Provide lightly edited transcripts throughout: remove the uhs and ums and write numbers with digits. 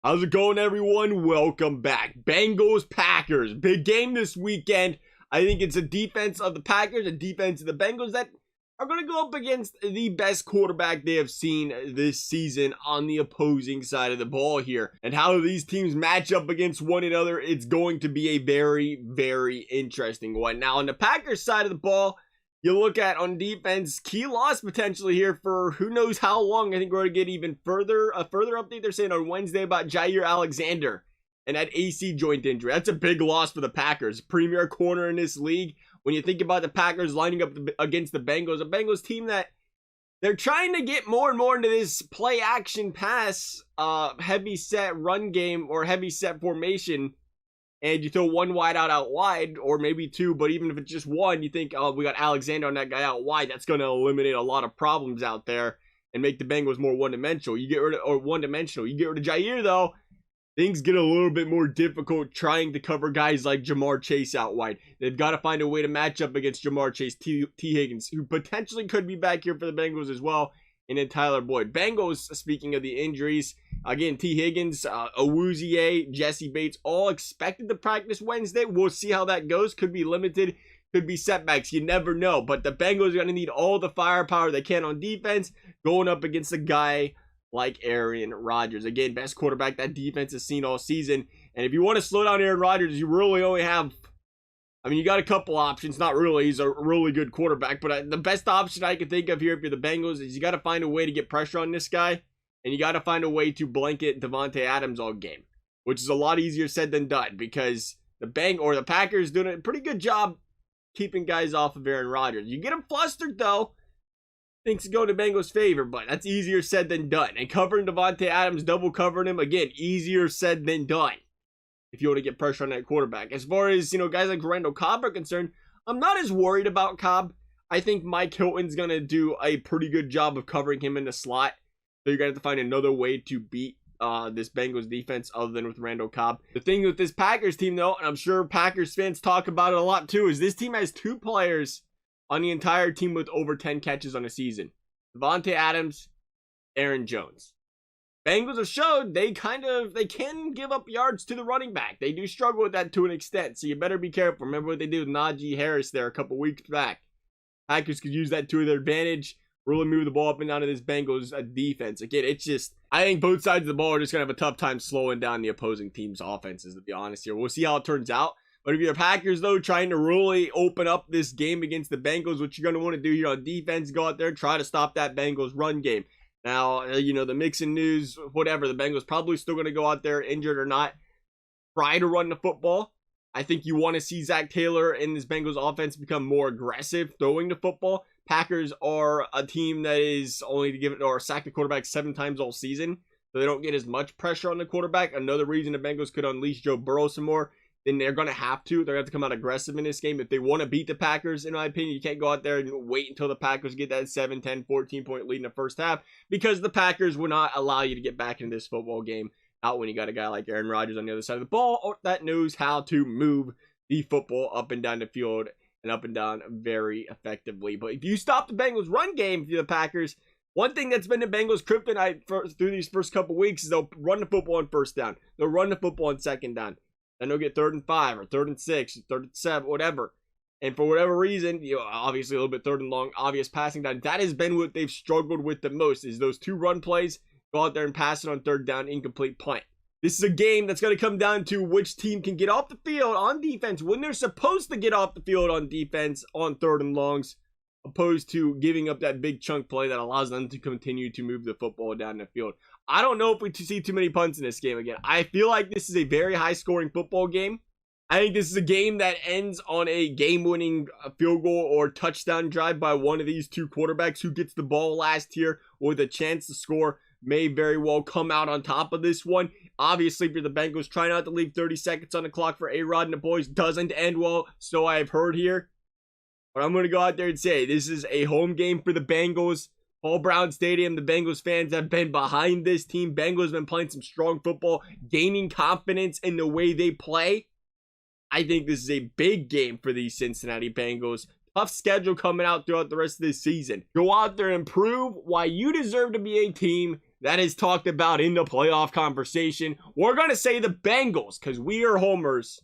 How's it going, everyone? Welcome back. Bengals, Packers. Big game this weekend. I think it's a defense of the Packers, a defense of the Bengals that are going to go up against the best quarterback they have seen this season on the opposing side of the ball here. And how these teams match up against one another, it's going to be a very, very interesting one. Now, on the Packers side of the ball, you look at on defense, key loss potentially here for who knows how long. I think we're going to get even further, a further update they're saying on Wednesday about Jaire Alexander and that AC joint injury. That's a big loss for the Packers. Premier corner in this league. When you think about the Packers lining up against the Bengals, a Bengals team that they're trying to get more and more into this play action pass, heavy set run game or heavy set formation. And you throw one wide out wide, or maybe two, but even if it's just one, you think, oh, we got Alexander on that guy out wide. That's going to eliminate a lot of problems out there and make the Bengals more one-dimensional. You get rid of Jaire, though, things get a little bit more difficult trying to cover guys like Jamar Chase out wide. They've got to find a way to match up against Jamar Chase, T. Higgins, who potentially could be back here for the Bengals as well, and then Tyler Boyd. Bengals, speaking of the injuries, again, T. Higgins, Awuzie, Jesse Bates, all expected to practice Wednesday. We'll see how that goes. Could be limited, could be setbacks. You never know. But the Bengals are going to need all the firepower they can on defense going up against a guy like Aaron Rodgers. Again, best quarterback that defense has seen all season. And if you want to slow down Aaron Rodgers, you really only have, you got a couple options. Not really. He's a really good quarterback. But the best option I can think of here if you're the Bengals is you got to find a way to get pressure on this guy. And you got to find a way to blanket Davante Adams all game, which is a lot easier said than done because the Packers doing a pretty good job keeping guys off of Aaron Rodgers. You get him flustered though, things go to Bengals' favor, but that's easier said than done. And covering Davante Adams, double covering him, again, easier said than done if you want to get pressure on that quarterback. As far as, guys like Randall Cobb are concerned, I'm not as worried about Cobb. I think Mike Hilton's going to do a pretty good job of covering him in the slot. So you're going to have to find another way to beat this Bengals defense other than with Randall Cobb. The thing with this Packers team, though, and I'm sure Packers fans talk about it a lot too, is this team has two players on the entire team with over 10 catches on a season. Davante Adams, Aaron Jones. Bengals have showed they can give up yards to the running back. They do struggle with that to an extent, so you better be careful. Remember what they did with Najee Harris there a couple weeks back. Packers could use that to their advantage. Really move the ball up and down to this Bengals defense. Again, it's just, I think both sides of the ball are just going to have a tough time slowing down the opposing team's offenses, to be honest here. We'll see how it turns out. But if you're Packers, though, trying to really open up this game against the Bengals, what you're going to want to do here on defense, go out there and try to stop that Bengals run game. Now, the Mixon news, whatever, the Bengals probably still going to go out there, injured or not, try to run the football. I think you want to see Zach Taylor and this Bengals offense become more aggressive throwing the football. Packers are a team that is only to give it or sack the quarterback 7 times all season, so they don't get as much pressure on the quarterback. Another reason the Bengals could unleash Joe Burrow some more, then they're going to have to. They're going to have to come out aggressive in this game. If they want to beat the Packers, in my opinion, you can't go out there and wait until the Packers get that 7, 10, 14-point lead in the first half because the Packers will not allow you to get back into this football game out when you got a guy like Aaron Rodgers on the other side of the ball that knows how to move the football up and down the field and up and down very effectively. But if you stop the Bengals run game for the Packers, one thing that's been the Bengals kryptonite through these first couple weeks is they'll run the football on first down. They'll run the football on second down. Then they'll get 3rd and 5 or 3rd and 6, 3rd and 7, whatever. And for whatever reason, obviously a little bit 3rd and long, obvious passing down. That has been what they've struggled with the most is those 2 run plays, go out there and pass it on 3rd down, incomplete punt. This is a game that's going to come down to which team can get off the field on defense when they're supposed to get off the field on defense on 3rd and longs, opposed to giving up that big chunk play that allows them to continue to move the football down the field. I don't know if we see too many punts in this game again. I feel like this is a very high-scoring football game. I think this is a game that ends on a game-winning field goal or touchdown drive by one of these 2 quarterbacks. Who gets the ball last here with a chance to score may very well come out on top of this one. Obviously, if you're the Bengals, try not to leave 30 seconds on the clock for A-Rod and the boys. Doesn't end well, so I've heard here. But I'm going to go out there and say this is a home game for the Bengals. Paul Brown Stadium, the Bengals fans have been behind this team. Bengals have been playing some strong football, gaining confidence in the way they play. I think this is a big game for the Cincinnati Bengals. Tough schedule coming out throughout the rest of this season. Go out there and prove why you deserve to be a team that is talked about in the playoff conversation. We're going to say the Bengals because we are homers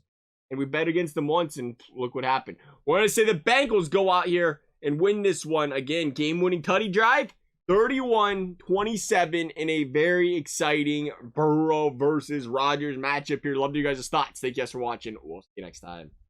and we bet against them once and look what happened. We're going to say the Bengals go out here and win this one. Again, game-winning tutty drive, 31-27 in a very exciting Burrow versus Rodgers matchup here. Love you guys' thoughts. Thank you guys for watching. We'll see you next time.